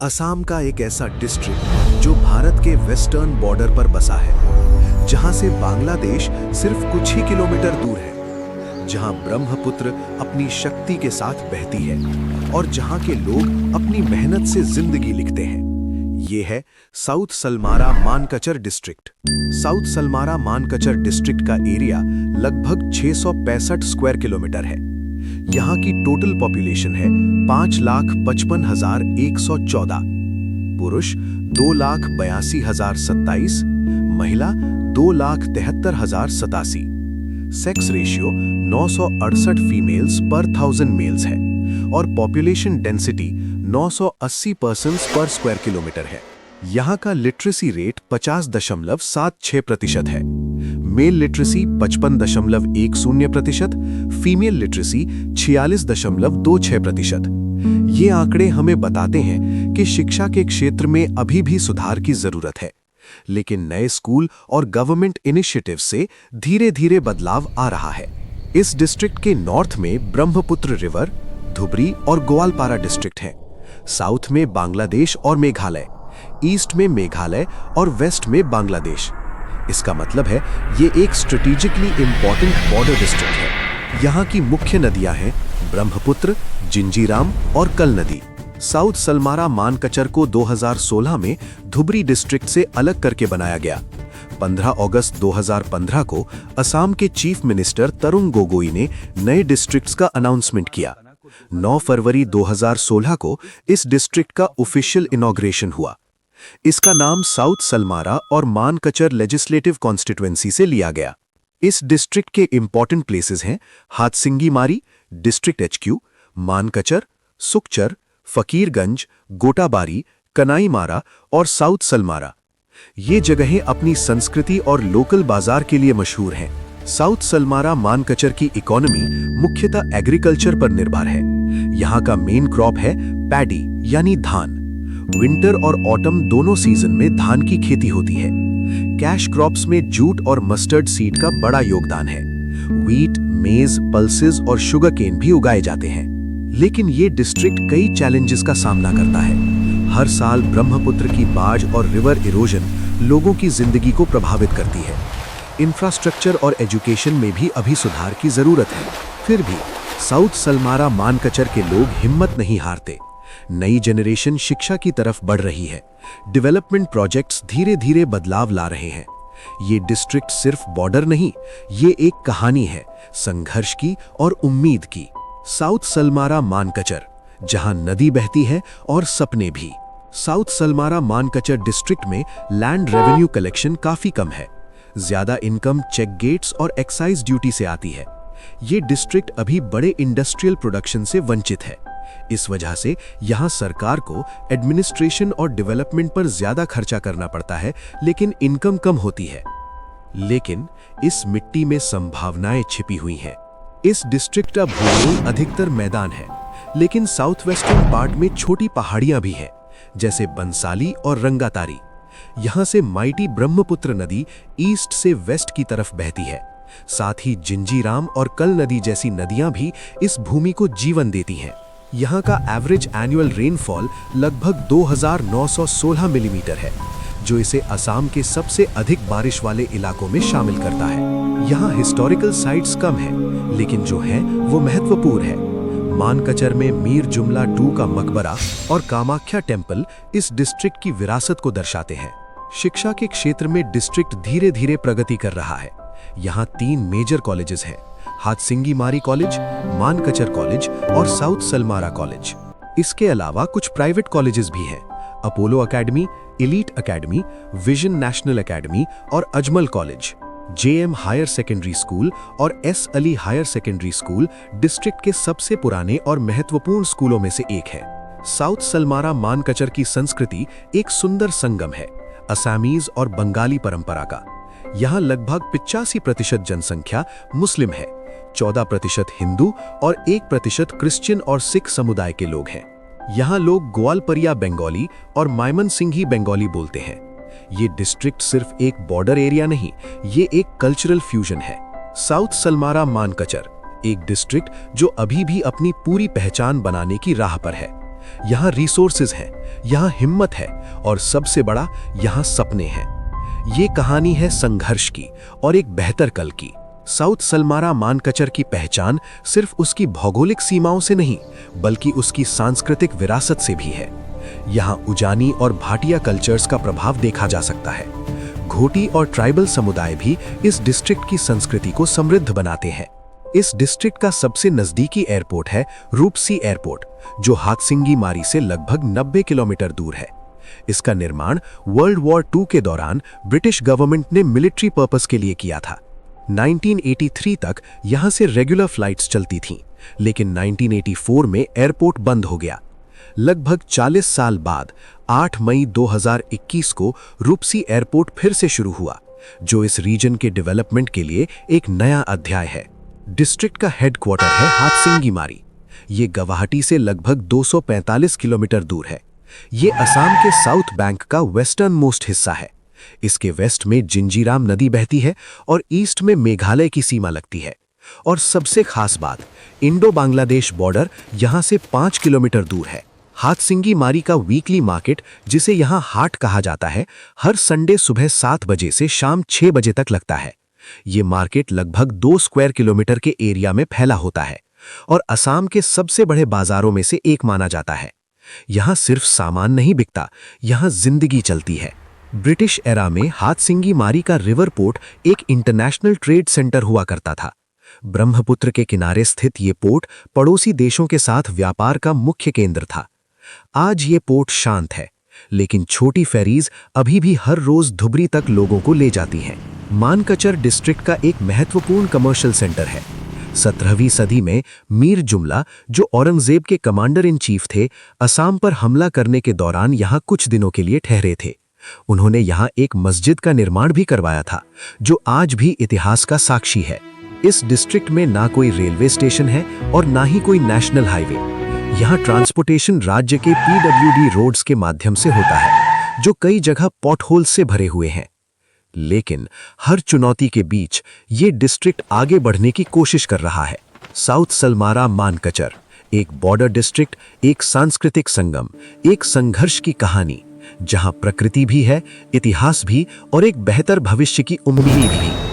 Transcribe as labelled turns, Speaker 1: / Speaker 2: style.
Speaker 1: असम का एक ऐसा डिस्ट्रिक्ट जो भारत के वेस्टर्न बॉर्डर पर बसा है, जहां से बांग्लादेश सिर्फ कुछ ही किलोमीटर दूर है, जहां ब्रह्मपुत्र अपनी शक्ति के साथ बहती है और जहां के लोग अपनी मेहनत से जिंदगी लिखते हैं। ये है south Salmara Mankachar district. South Salmara Mankachar district का एरिया लगभग 665 स्क्वायर किलोमीटर है। यहाँ की टोटल पॉपुलेशन है 5,55,114, पुरुष 2,82,027, महिला 2,73,087, सेक्स रेशियो 968 फीमेल्स पर 1000 मेल्स है और पॉपुलेशन डेंसिटी 980 पर्सन्स पर स्क्वायर किलोमीटर है। यहाँ का लिटरेसी रेट 50.76% है। Mail literacy 55.10%, female literacy 46.26%। ये आंकड़े हमें बताते हैं कि शिक्षा के क्षेत्र में अभी भी सुधार की जरूरत है, लेकिन नए स्कूल और गवर्नमेंट इनिशिएटिव से धीरे-धीरे बदलाव आ रहा है। इस डिस्ट्रिक्ट के नॉर्थ में ब्रह्मपुत्र रिवर, धुबरी और ग्वालपारा डिस्ट्रिक्ट हैं। साउथ में बांग्लादेश और मेघालय, ईस्ट में मेघालय और वेस्ट में बांग्लादेश। इसका मतलब है ये एक स्ट्रेटेजिकली इंपॉर्टेंट बॉर्डर डिस्ट्रिक्ट है। यहाँ की मुख्य नदियां हैं ब्रह्मपुत्र, जिंजीराम और कल नदी। साउथ सलमारा मानकचर को 2016 में धुबरी डिस्ट्रिक्ट से अलग करके बनाया गया। 15 अगस्त 2015 को असम के चीफ मिनिस्टर तरुण गोगोई ने नए डिस्ट्रिक्ट्स का अनाउंसमेंट किया। 9 फरवरी 2016 को इस डिस्ट्रिक्ट का ऑफिशियल इनॉग्रेशन हुआ। इसका नाम साउथ सलमारा और मानकचर लेजिस्लेटिव कॉन्स्टिट्यूएंसी से लिया गया। इस डिस्ट्रिक्ट के इंपॉर्टेंट प्लेसेस हैं हाथसिंगी मारी डिस्ट्रिक्ट HQ, मानकचर, सुकचर, फकीरगंज, गोटाबारी, कनाईमारा और साउथ सलमारा। ये जगहें अपनी संस्कृति और लोकल बाजार के लिए मशहूर हैं। साउथ सलमारा मानकचर की इकोनॉमी मुख्यतः एग्रीकल्चर पर निर्भर है। यहाँ का मेन क्रॉप है पैडी यानी धान। विंटर और ऑटम दोनों सीजन में धान की खेती होती है। कैश क्रॉप्स में जूट और मस्टर्ड सीड का बड़ा योगदान है। व्हीट, मेज, पल्सेस और शुगर केन भी उगाए जाते हैं। लेकिन ये डिस्ट्रिक्ट कई चैलेंजेस का सामना करता है। हर साल ब्रह्मपुत्र की बाढ़ और रिवर इरोजन लोगों की जिंदगी को प्रभावित करती है। इंफ्रास्ट्रक्चर और एजुकेशन में भी अभी सुधार की जरूरत है। फिर भी साउथ सलमारा मानकचर के लोग हिम्मत नहीं हारते। नई जनरेशन शिक्षा की तरफ बढ़ रही है। डेवलपमेंट प्रोजेक्ट्स धीरे-धीरे बदलाव ला रहे हैं। ये डिस्ट्रिक्ट सिर्फ बॉर्डर नहीं, ये एक कहानी है संघर्ष की और उम्मीद की। साउथ सलमारा मानकचर, जहां नदी बहती है और सपने भी। साउथ सलमारा मानकचर डिस्ट्रिक्ट में लैंड रेवेन्यू कलेक्शन काफी कम है। ज्यादा इनकम चेक गेट्स और एक्साइज ड्यूटी से आती है। ये डिस्ट्रिक्ट अभी बड़े इंडस्ट्रियल प्रोडक्शन से वंचित है। इस वजह से यहाँ सरकार को एडमिनिस्ट्रेशन और डेवलपमेंट पर ज्यादा खर्चा करना पड़ता है, लेकिन इनकम कम होती है। लेकिन इस मिट्टी में संभावनाएं छिपी हुई हैं। इस डिस्ट्रिक्ट का भूगोल अधिकतर मैदान है, लेकिन साउथ वेस्टर्न पार्ट में छोटी पहाड़ियां भी हैं, जैसे बंसाली और रंगातारी। यहाँ से माइटी ब्रह्मपुत्र नदी ईस्ट से वेस्ट की तरफ बहती है। साथ ही जिंजीराम और कल नदी जैसी नदियां भी इस भूमि को जीवन देती हैं। यहाँ का एवरेज एनुअल रेनफॉल लगभग 2,916 मिलीमीटर है, जो इसे असम के सबसे अधिक बारिश वाले इलाकों में शामिल करता है। यहाँ हिस्टोरिकल साइट्स कम हैं, लेकिन जो हैं वो महत्वपूर्ण है। मानकचर में मीर जुमला II का मकबरा और कामाख्या टेम्पल इस डिस्ट्रिक्ट की विरासत को दर्शाते हैं। शिक्षा के क्षेत्र में डिस्ट्रिक्ट धीरे-धीरे प्रगति कर रहा है। यहाँ 3 मेजर कॉलेजेस हैं, Hatsingimari college, Mankachar college और साउथ सलमारा कॉलेज। इसके अलावा कुछ प्राइवेट कॉलेजेस भी हैं, Apollo academy, elite academy, vision national academy और Ajmal college. JM higher secondary school और S Ali higher secondary school district के सबसे पुराने और महत्वपूर्ण स्कूलों में से एक है। साउथ सलमारा मानकचर की संस्कृति एक सुंदर संगम है, असमीज और बंगाली परंपरा का। यहाँ लगभग 85% जनसंख्या मुस्लिम है, 14% हिंदू और 1% क्रिश्चियन और सिख समुदाय के लोग हैं। यहाँ लोग ग्वालपरिया बंगाली और माइमन सिंघी बंगाली बोलते हैं। ये डिस्ट्रिक्ट सिर्फ एक बॉर्डर एरिया नहीं, ये एक कल्चरल फ्यूजन है। साउथ सलमारा मानकचर, एक डिस्ट्रिक्ट जो अभी भी अपनी पूरी पहचान बनाने की राह पर है। यहाँ रिसोर्सेज हैं, यहाँ हिम्मत है और सबसे बड़ा यहाँ सपने हैं। ये कहानी है संघर्ष की और एक बेहतर कल की। साउथ सलमारा मानकचर की पहचान सिर्फ उसकी भौगोलिक सीमाओं से नहीं, बल्कि उसकी सांस्कृतिक विरासत से भी है। यहाँ उजानी और भाटिया कल्चर्स का प्रभाव देखा जा सकता है। घोटी और ट्राइबल समुदाय भी इस डिस्ट्रिक्ट की संस्कृति को समृद्ध बनाते हैं। इस डिस्ट्रिक्ट का सबसे नजदीकी एयरपोर्ट है रूपसी एयरपोर्ट, जो हाथसिंगी मारी से लगभग 90 किलोमीटर दूर है। इसका निर्माण वर्ल्ड वॉर II के दौरान ब्रिटिश गवर्नमेंट ने मिलिट्री पर्पस के लिए किया था। 1983 तक यहां से रेगुलर फ्लाइट्स चलती थीं, लेकिन 1984 में एयरपोर्ट बंद हो गया। लगभग 40 साल बाद 8 मई 2021 को रूपसी एयरपोर्ट फिर से शुरू हुआ, जो इस रीजन के डेवलपमेंट के लिए एक नया अध्याय है। डिस्ट्रिक्ट का हेडक्वार्टर है हाथसिंगी मारी। ये गुवाहाटी से लगभग 245 किलोमीटर दूर है। ये असम के साउथ बैंक का वेस्टर्न मोस्ट हिस्सा है। इसके वेस्ट में जिंजीराम नदी बहती है और ईस्ट में मेघालय की सीमा लगती है। और सबसे खास बात, इंडो बांग्लादेश बॉर्डर यहाँ से 5 किलोमीटर दूर है। हाथसिंगी मारी का वीकली मार्केट, जिसे यहाँ हाट कहा जाता है, हर संडे सुबह 7 बजे से शाम 6 बजे तक लगता है। ये मार्केट लगभग 2 स्क्वायर किलोमीटर के एरिया में फैला होता है और असम के सबसे बड़े बाजारों में से एक माना जाता है। यहाँ सिर्फ सामान नहीं बिकता, यहाँ जिंदगी चलती है। ब्रिटिश एरा में हाथसिंगी मारी का रिवर पोर्ट एक इंटरनेशनल ट्रेड सेंटर हुआ करता था। ब्रह्मपुत्र के किनारे स्थित ये पोर्ट पड़ोसी देशों के साथ व्यापार का मुख्य केंद्र था। आज ये पोर्ट शांत है, लेकिन छोटी फेरीज अभी भी हर रोज धुबरी तक लोगों को ले जाती हैं। मानकचर डिस्ट्रिक्ट का एक महत्वपूर्ण कमर्शियल सेंटर है। 17वीं सदी में मीर जुमला, जो औरंगजेब के कमांडर इन चीफ थे, असम पर हमला करने के दौरान यहाँ कुछ दिनों के लिए ठहरे थे। उन्होंने यहाँ एक मस्जिद का निर्माण भी करवाया था, जो आज भी इतिहास का साक्षी है। इस डिस्ट्रिक्ट में ना कोई रेलवे स्टेशन है और ना ही कोई नेशनल हाईवे। यहाँ ट्रांसपोर्टेशन राज्य के PWD रोड्स के माध्यम से होता है, जो कई जगह पॉटहोल्स से भरे हुए हैं। लेकिन हर चुनौती के बीच ये डिस्ट्रिक्ट आगे बढ़ने की कोशिश कर रहा है। साउथ सलमारा मानकचर, एक बॉर्डर डिस्ट्रिक्ट, एक सांस्कृतिक संगम, एक संघर्ष की कहानी, जहां प्रकृति भी है, इतिहास भी और एक बेहतर भविष्य की उम्मीद भी।